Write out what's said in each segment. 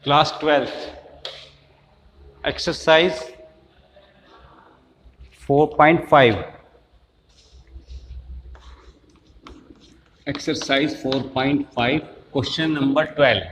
Class 12th exercise 4.5 exercise 4.5 क्वेश्चन नंबर 12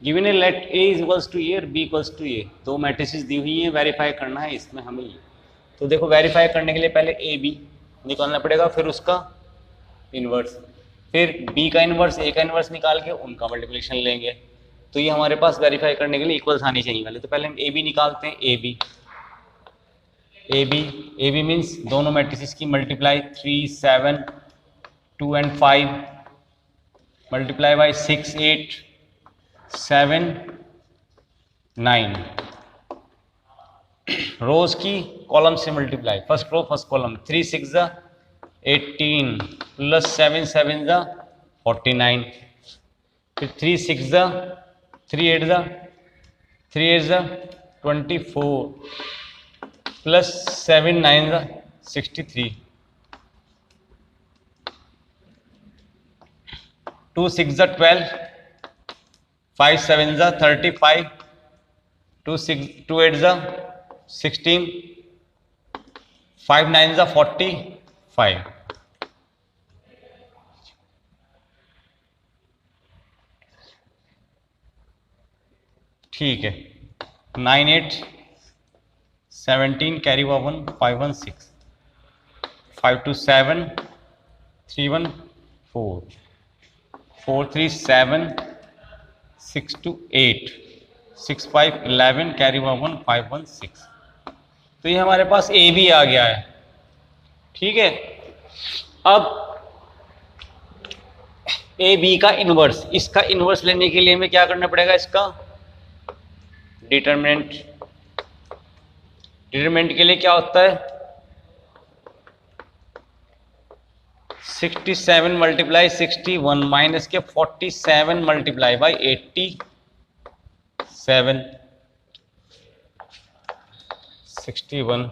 given A let A equals to A और B equals to ए। दो matrices दी हुई हैं, वेरीफाई करना है इसमें हमें ये। तो देखो वेरीफाई करने के लिए पहले ए बी निकालना पड़ेगा, फिर उसका इन्वर्स, फिर बी का इन्वर्स ए का इन्वर्स निकाल के उनका मल्टीप्लिकेशन लेंगे। तो ये हमारे पास वेरीफाई करने के लिए इक्वल्स आनी चाहिए पहले। तो पहले हम ए बी निकालते हैं। ए बी मीन्स दोनों मैट्रिसेस की multiply 3 7 2 and 5 multiply by 6 8 7 9 rows की कॉलम से multiply, first row first column 3 6 18 plus 7 7 49, फिर 3 6 3 8 24 प्लस 7 9 63, 2 6 12 5 7 35 2 8 16 5 9 45। ठीक है, 9 8 17 कैरी 1 5 1 6 5 2 7 3 1 4 4 3 7 6 2 8 6 5 11 कैरी 1 5 1 6। तो ये हमारे पास ए भी आ गया है। ठीक है, अब ए बी का इन्वर्स, इसका इन्वर्स लेने के लिए हमें क्या करना पड़ेगा, इसका डिटरमिनेंट। डिटरमिनेंट के लिए क्या होता है 67 मल्टीप्लाई 61 माइनस के 47 मल्टीप्लाई बाई 87 61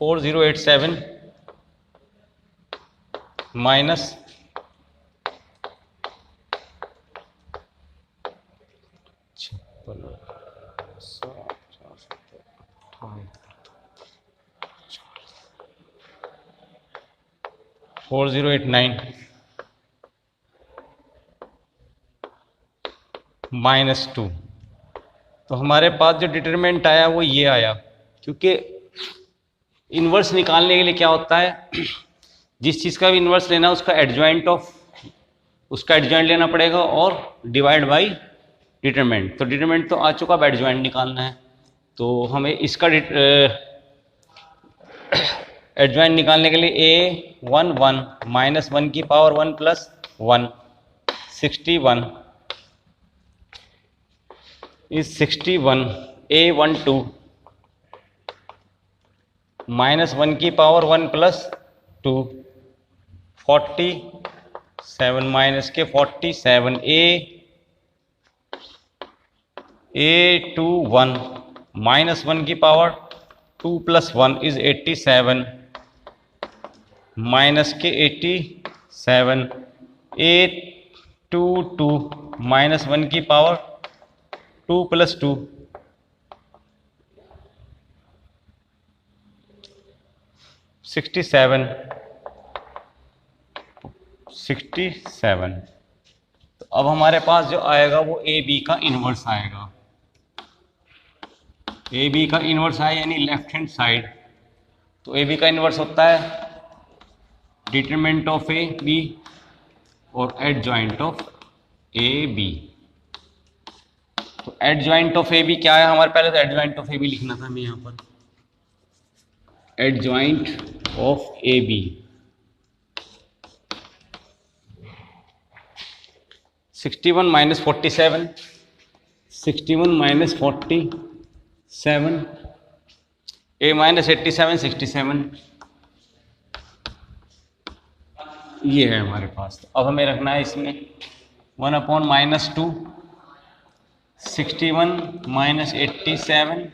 4087 माइनस 4089 माइनस 2। तो हमारे पास जो डिटरमिनेंट आया वो ये आया, क्योंकि इन्वर्स निकालने के लिए क्या होता है जिस चीज़ का भी इन्वर्स लेना उसका एडजॉइंट लेना पड़ेगा और डिवाइड बाई डिटरमिनेंट। तो डिटरमिनेंट तो आ चुका, अब एडजॉइंट निकालना है। तो हमें इसका एडजॉइंट निकालने के लिए ए 1 1 माइनस 1 की power 1 plus 1 61 is 61 A 1 2 minus 1 की पावर 1 प्लस 2 47 माइनस के 47 ए 2 1 माइनस 1 की पावर 2 प्लस 1 इज 87 माइनस के 87 ए 2 2 माइनस 1 की पावर 2 प्लस 2 67 67। तो अब हमारे पास जो आएगा वो ए बी का इन्वर्स आएगा। ए बी का इन्वर्स आया यानी लेफ्ट हैंड साइड। तो ए बी का इन्वर्स होता है डिटरमिनेंट ऑफ ए बी और एडजॉइंट ऑफ ए बी। तो एडजॉइंट ऑफ ए बी क्या है हमारे, पहले तो एडजॉइंट ऑफ ए बी लिखना था हमें यहाँ पर। Adjoint of A B 61 minus 47 61 minus 47 A minus 87 67 ये है हमारे पास। तो अब हमें रखना है इसमें 1 अपॉन माइनस 2 61 माइनस 87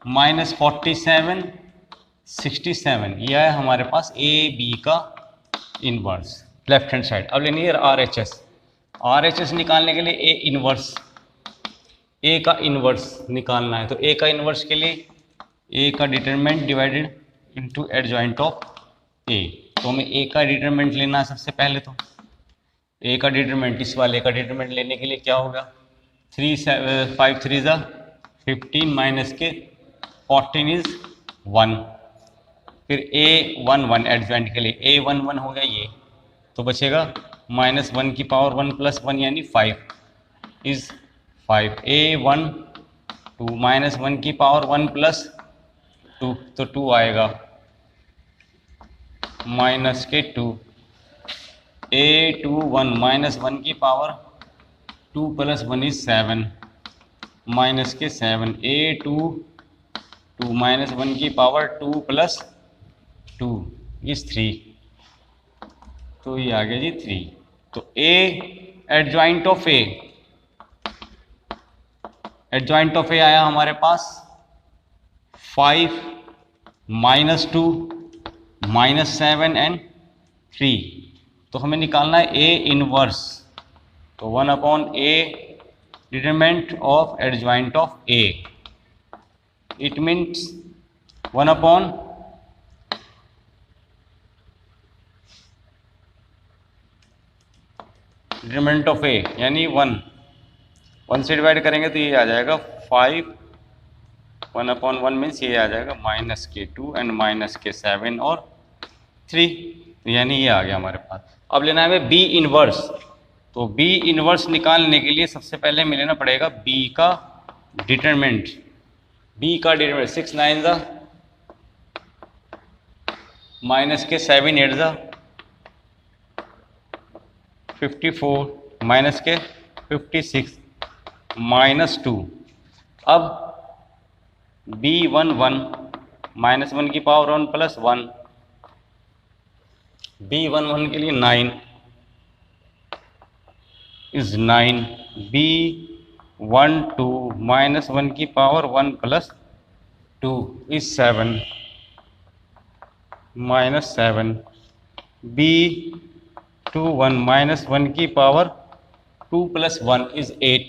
माइनस 47 67, यह है हमारे पास ए बी का इनवर्स लेफ्ट हैंड साइड। अब लेनी है R H S. R H S निकालने के लिए ए इनवर्स, ए का इनवर्स निकालना है। तो ए का इनवर्स के लिए ए का determinant divided into adjoint of A. तो हमें ए का डिटरमिनेंट लेना है सबसे पहले। तो ए का डिटरमिनेंट, इस वाले का डिटरमिनेंट लेने के लिए क्या होगा, 5 3 ज़ा 15 माइनस के 14 इज 1। फिर ए 1 1 एडजॉइंट के लिए ए 1 1 हो गया ये, तो बचेगा -1 की पावर 1 + 1 यानी 5 इज 5। ए 1 2 -1 की पावर 1 + 2 तो 2 आएगा -2। ए 2 1 -1 की पावर 2 + 1 इज 7 -7। ए 2 2 -1 की पावर 2 + 2 इज 3। तो ये आ गया जी 3। तो A adjoint of A, adjoint of A आया हमारे पास 5 -2 -7 एंड 3। तो हमें निकालना है ए इनवर्स। तो 1/a determinant of adjoint of A, it means 1/, determinant of A यानी 1 से डिवाइड करेंगे तो ये आ जाएगा 5। 1/1 मीन्स ये आ जाएगा -2 एंड -7 और 3, यानी ये आ गया हमारे पास। अब लेना है हमें बी इनवर्स। तो बी इनवर्स निकालने के लिए सबसे पहले हमें लेना पड़ेगा बी का डिटरमिनेंट। बी का डिटरमिनेंट 6 9 ज़ा -7 8 ज़ा 54 -56 -2। अब B1 1 -1 की पावर 1 + 1, B1 1 के लिए 9 इज 9। B1 2 -1 की पावर 1 + 2 इज 7 -7। B2 1 -1 की पावर 2 + 1 इज 8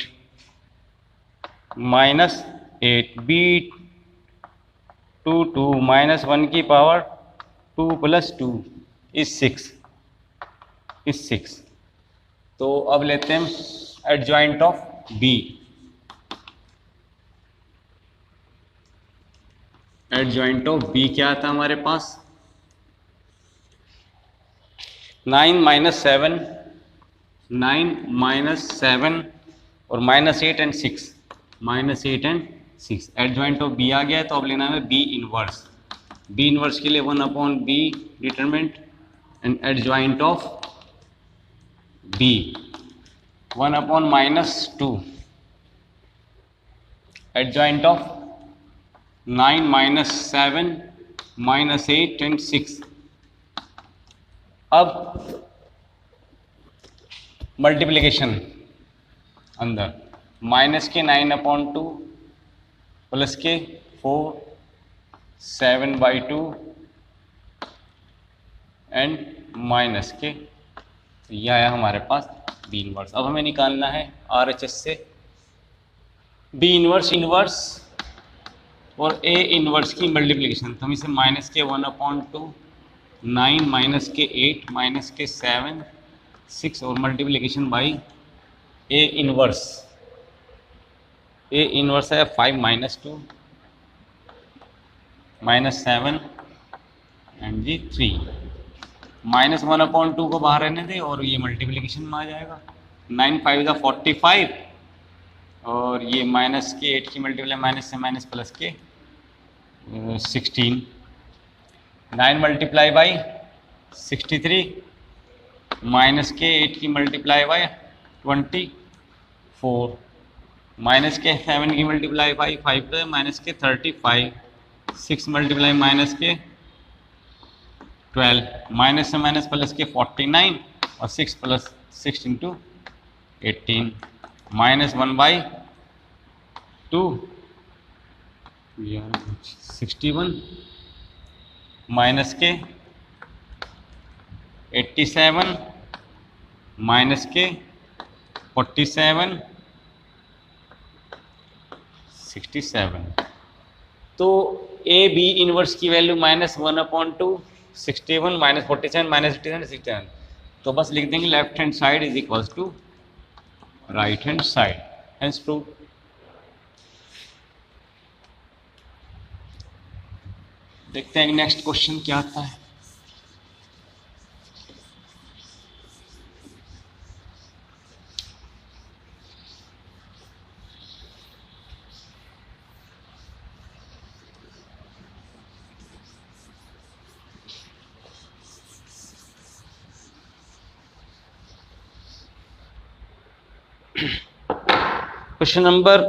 -8। B2 2 -1 की पावर 2 + 2 इज 6। तो अब लेते हैं adjoint of B. Adjoint of B क्या आता है हमारे पास, 9 -7 और -8 and 6, -8 and 6। Adjoint of B आ गया है। तो अब लेना है बी इनवर्स। बी इनवर्स के लिए 1/b determinant and adjoint of B 1/-2 adjoint of 9 -7 -8 and 6। अब मल्टीप्लिकेशन अंदर -9/2 +4 7/2 एंड -, तो यह आया हमारे पास बी इनवर्स। अब हमें निकालना है RHS से बी इनवर्स और ए इनवर्स की मल्टीप्लिकेशन। तो हम इसे -1/2 9 -8 -7 6 और multiplication by A inverse. A inverse है 5 -2 -7 एंड जी 3। -1/2 को बाहर रहने दें और ये मल्टीप्लिकेशन में आ जाएगा। 9 5 ज़ा 45 और ये -8 की मल्टीप्लाई माइनस से माइनस प्लस के 16। 9 मल्टीप्लाई बाई 63 -8 की मल्टीप्लाई बाई 24 -7 की मल्टीप्लाई बाई 5 तो -35 6 मल्टीप्लाई -12 माइनस से माइनस प्लस के 49 और 6 + 6 × 18 -1/2 61 माइनस के 87 माइनस के 47 67। तो ए बी इनवर्स की वैल्यू -1/2 61 -47 -87 67। तो बस लिख देंगे left hand side is equals to right hand side, hence prove. देखते हैं नेक्स्ट क्वेश्चन क्या आता है। Question number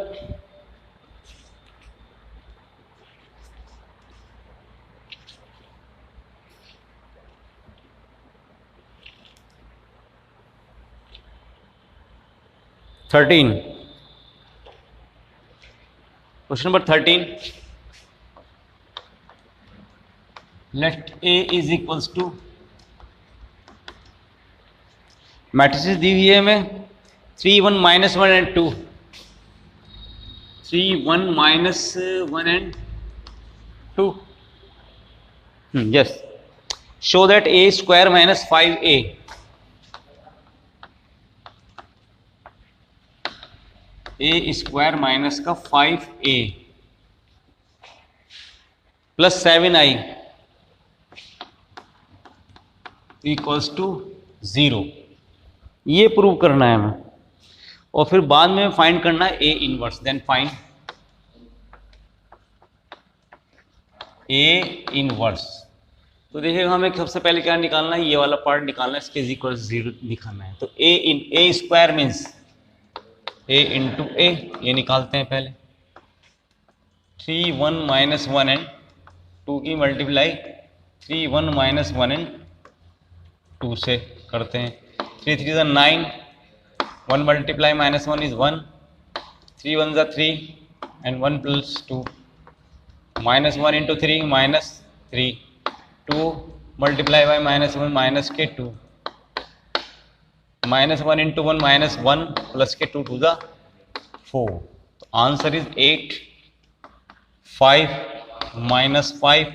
13। Question number 13, let A is equals to, matrices दी हुई है हमें 3 1 -1 and 2, 3 1 -1 and 2। Yes, show that a square -5a a square minus का 5a plus 7i equals to 0, ये प्रूव करना है हमें। और फिर बाद में फाइंड करना है A inverse. Then find A inverse. तो देखिएगा हमें सबसे पहले क्या निकालना है, ये वाला पार्ट निकालना है, इसके इक्वल 0 दिखाना है। तो ए स्क्वायर मीन्स ए इंटू ए, ये निकालते हैं पहले। 3 1 -1 एंड 2 की मल्टीप्लाई 3 1 -1 एंड 2 से करते हैं। 3 3 = 9, 1 multiply -1 is 1, 3 1 = 3 and 1 + 2, -1 into 3 -3, 2 multiply by -1 minus के 2, -1 इंटू 1 -1 प्लस के 2 2 = 4। तो आंसर इज 8 5 -5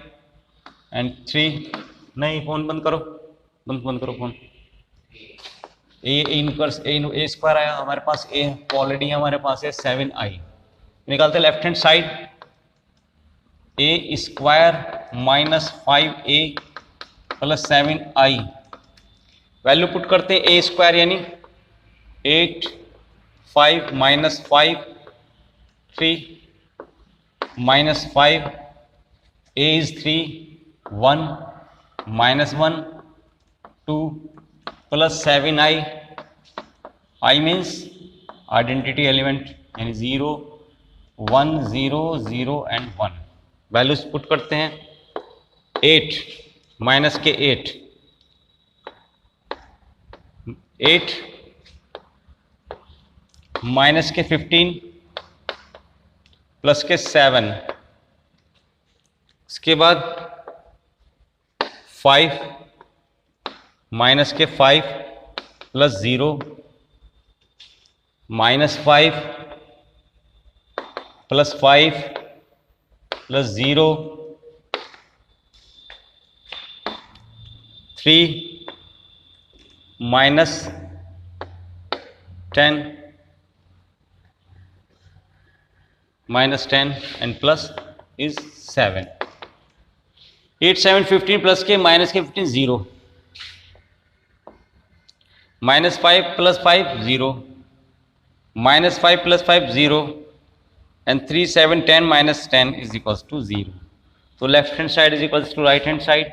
एंड 3। नहीं, फोन बंद करो, बंद करो phone. A inverse A square आया हमारे पास, ए ऑलरेडी हमारे पास है 7i। निकालते left hand side, A square -5a plus 7i, value put करते हैं। ए स्क्वायर यानी 8 5 -5 3 -5, a is 3 1 -1 2 plus 7i, i means identity element यानी 0 1 0 0 एंड 1। वैल्यूज पुट करते हैं। 8 माइनस के 8 माइनस के 15 प्लस के 7, इसके बाद 5 माइनस के 5 plus 0 -5 plus 5 plus 0 3 -10 -10 and plus is 7। 8 7 15 plus के माइनस के 15 0, -5 plus 5 0, -5 plus 5 0 and 3 7 10 -10 is equals to 0। तो left hand side is equals to right hand side.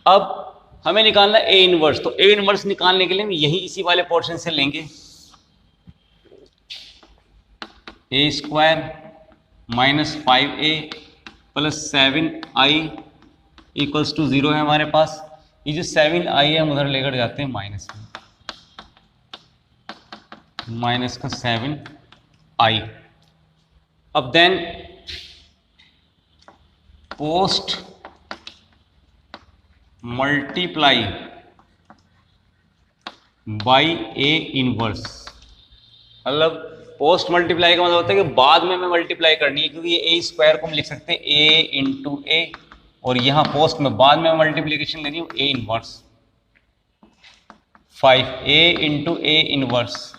अब हमें निकालना है ए इनवर्स। तो ए इनवर्स निकालने के लिए हम यही इसी वाले पोर्शन से लेंगे। A square -5a plus 7i equals to 0 है हमारे पास। ये जो 7i है हम उधर लेकर जाते हैं माइनस में, माइनस का 7i। अब then post multiply by A inverse. मतलब पोस्ट मल्टीप्लाई का मतलब होता है कि बाद में मैं मल्टीप्लाई करनी है, क्योंकि ये ए स्क्वायर को हम लिख सकते हैं ए इंटू ए, और यहाँ पोस्ट में बाद में मल्टीप्लीकेशन लेनी है A inverse 5 A into A inverse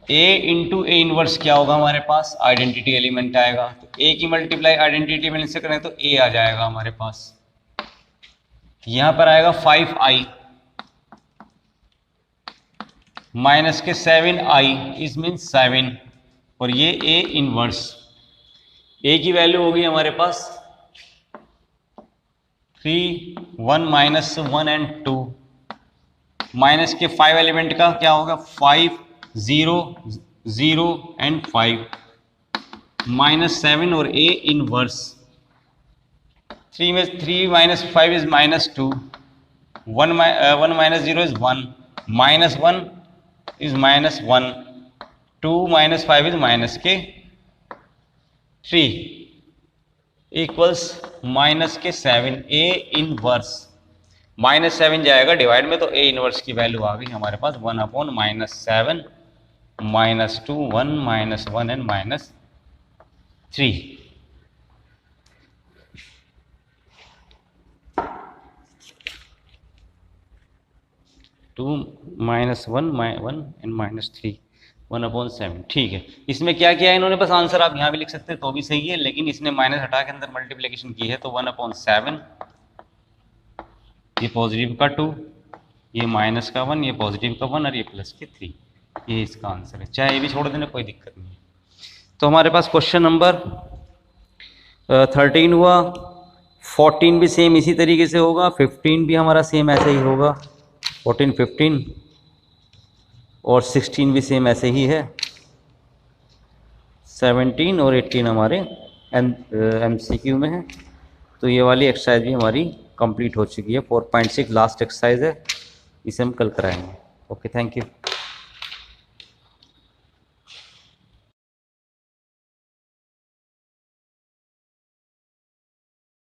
A into A inverse क्या होगा हमारे पास, आइडेंटिटी एलिमेंट आएगा। तो ए की मल्टीप्लाई आइडेंटिटी एलिमेंट से करें तो ए आ जाएगा हमारे पास। यहां पर आएगा 5i माइनस के 7i इज मीन 7, और ये ए इनवर्स। ए की वैल्यू होगी हमारे पास 3 1 माइनस 1 एंड 2, माइनस के 5 एलिमेंट का क्या होगा 5 0 0 एंड 5 माइनस 7 और ए इनवर्स। 3 में 3 minus 5 is minus 2, 1 minus 0 is 1, minus 1 is minus 1, 2 minus 5 is minus के 3 इक्वल्स माइनस के 7 ए इनवर्स। माइनस 7 जाएगा डिवाइड में, तो ए इनवर्स की वैल्यू आ गई हमारे पास 1 upon minus 7 minus 2 1 minus 1 and minus 3। Minus 1 and minus 3 1 upon 7। ठीक है, इसमें क्या किया है इन्होंने, बस आंसर आप यहाँ भी लिख सकते हैं तो भी सही है, लेकिन इसने माइनस हटा के अंदर मल्टीप्लिकेशन की है, तो 1 अपॉन 7, ये पॉजिटिव का 2, ये माइनस का 1, ये पॉजिटिव का 1 और ये प्लस के 3, ये इसका आंसर है। चाहे ये भी छोड़ देना, कोई दिक्कत नहीं है। तो हमारे पास क्वेश्चन नंबर 13 हुआ, 14 भी सेम इसी तरीके से होगा, 15 भी हमारा सेम ऐसे ही होगा, 14 15, और 16 भी सेम ऐसे ही है, 17 और 18 हमारे MCQ में है। तो ये वाली एक्सरसाइज भी हमारी कंप्लीट हो चुकी है। 4.6 लास्ट एक्सरसाइज है, इसे हम कल कराएंगे। Okay, thank you.